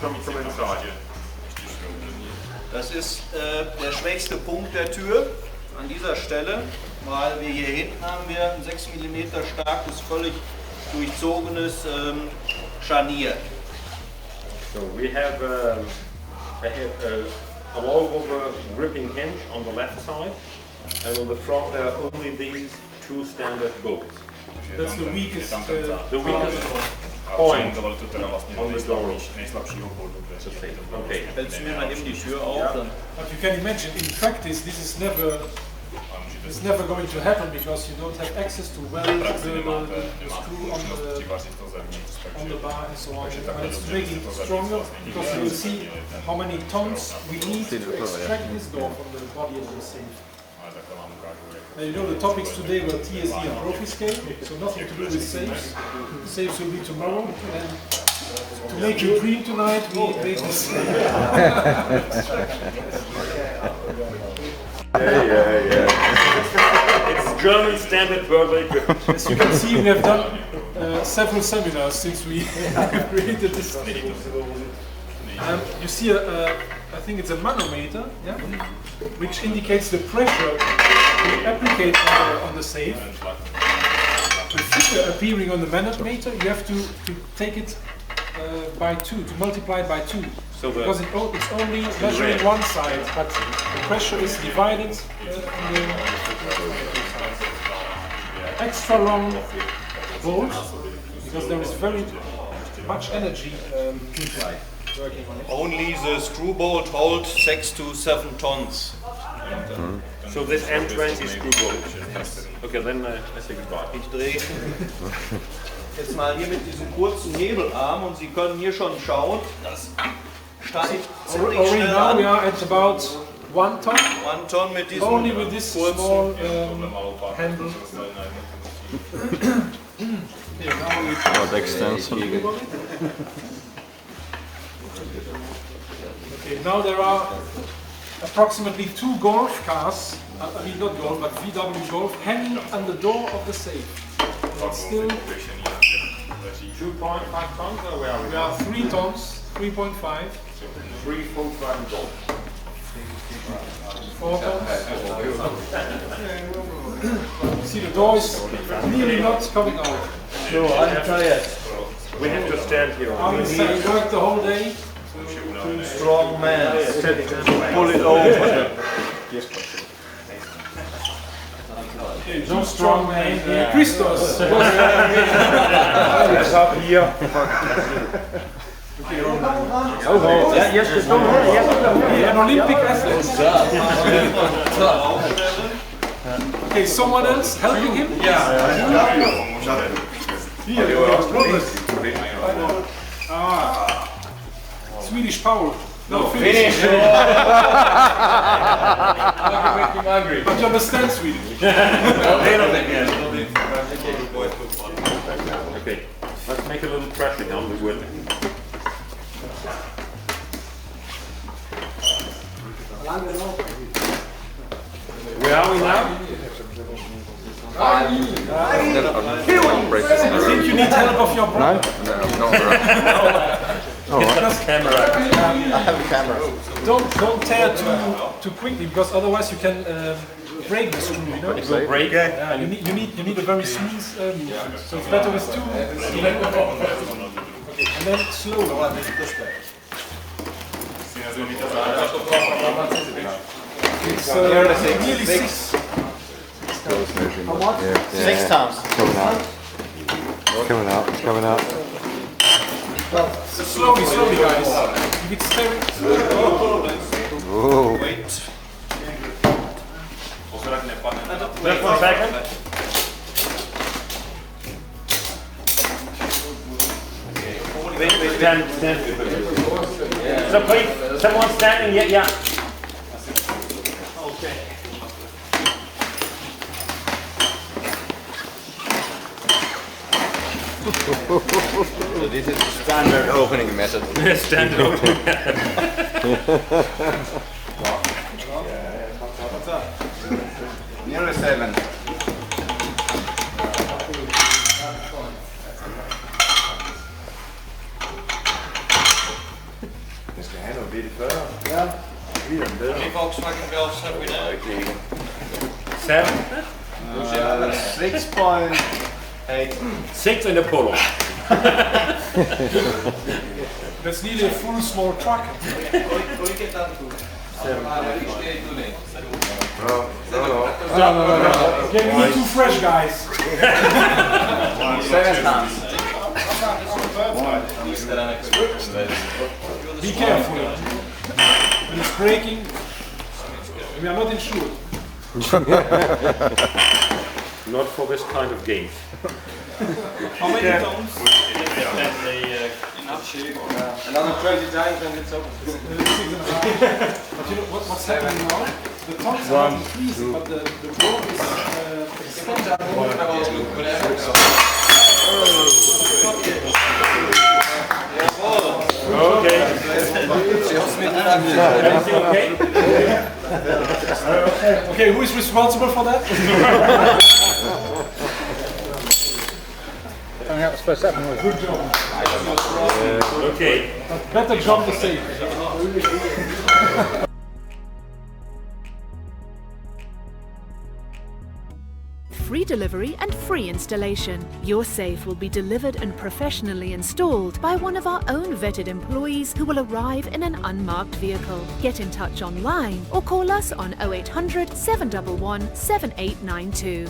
from inside. Das ist der schwächste Punkt der Tür an dieser Stelle, weil wir hier hinten haben wir ein 6 mm starkes, völlig durchzogenes Scharnier. So we have a all-over gripping hinge on the left side, and on the front there are only these two standard bolts. That's the weakest point on the door. Okay. Hältst du mir mal eben die Tür auf? Dann But you can imagine, in practice, this is never going to happen because you don't have access to weld the screw on the bar and so on. And it's making it stronger because you will see how many tons we need to extract this door from the body of the safe. And you know the topics today were TSE and Profi scale, so nothing to do with safes. Safes will be tomorrow. And to make you dream tonight, we made this. Yeah. It's German standard BURG-WÄCHTER. As you can see, we have done several seminars since we created this thing. You see, I think it's a manometer, yeah? Which indicates the pressure we apply on the safe. The figure appearing on the manometer, you have to take it by 2, to multiply it by 2. So because it's only measuring one side, but the pressure is divided on the extra long bolt, because there is very much energy working on it. only the screw bolt holds 6 to 7 tons. So this M20 screw bolt. Okay, then I say goodbye. Ich drehe jetzt mal hier mit diesem kurzen Hebelarm und Sie können hier schon schauen, das steigt ziemlich Already schnell now we an. are at about 1 ton, 1 Ton mit diesem only with this small handle. Not extension. Okay, now there are approximately 2 golf cars, I mean not golf, but VW Golf, hanging on the door of the safe. It's still 2.5 tons or where are we? we are 3 tons, 3.5, 3 full-time bolts. 4 tons. See, the door is nearly not coming out. So, I'm tired. We have to stand here. I will say we worked the whole day. Two strong men. Pull it over. No strong man. Christos. Up here. An Olympic athlete. Okay, someone else helping him? Swedish power. No, Finnish. But you understand Swedish. Okay, let's make a little pressure on the wood. Where are we now? I think you need help of your brother. Camera. I have a camera. Don't tear too quickly, because otherwise you can break the screw. You know. It will break. Yeah, you need a very smooth movement. So it's better with 2. Okay, and then slow. It's nearly 6. Yeah. 6 times. It's coming out. Slowly, guys. You get steering. Whoa. Wait. Just 1 second. Wait. Stand. So please, someone standing, yeah. Okay. So this is standard opening method. Standard opening. Nearly 7. many Volkswagen Golfs have we now? 7? 6.8. 6 in the Polo. That's nearly a full small truck. No. Okay, we need 2 fresh guys. 7 tons. Be careful. When it's braking, we are not insured. Not for this kind of game. How many tons? Another 20 times and it's open. But you know what's happening now? The tons are not increasing, but the road is Okay. Everything okay? Okay, who is responsible for that? Good job. Okay. Better jump the safe. Free delivery and free installation. Your safe will be delivered and professionally installed by one of our own vetted employees who will arrive in an unmarked vehicle. Get in touch online or call us on 0800 711 7892.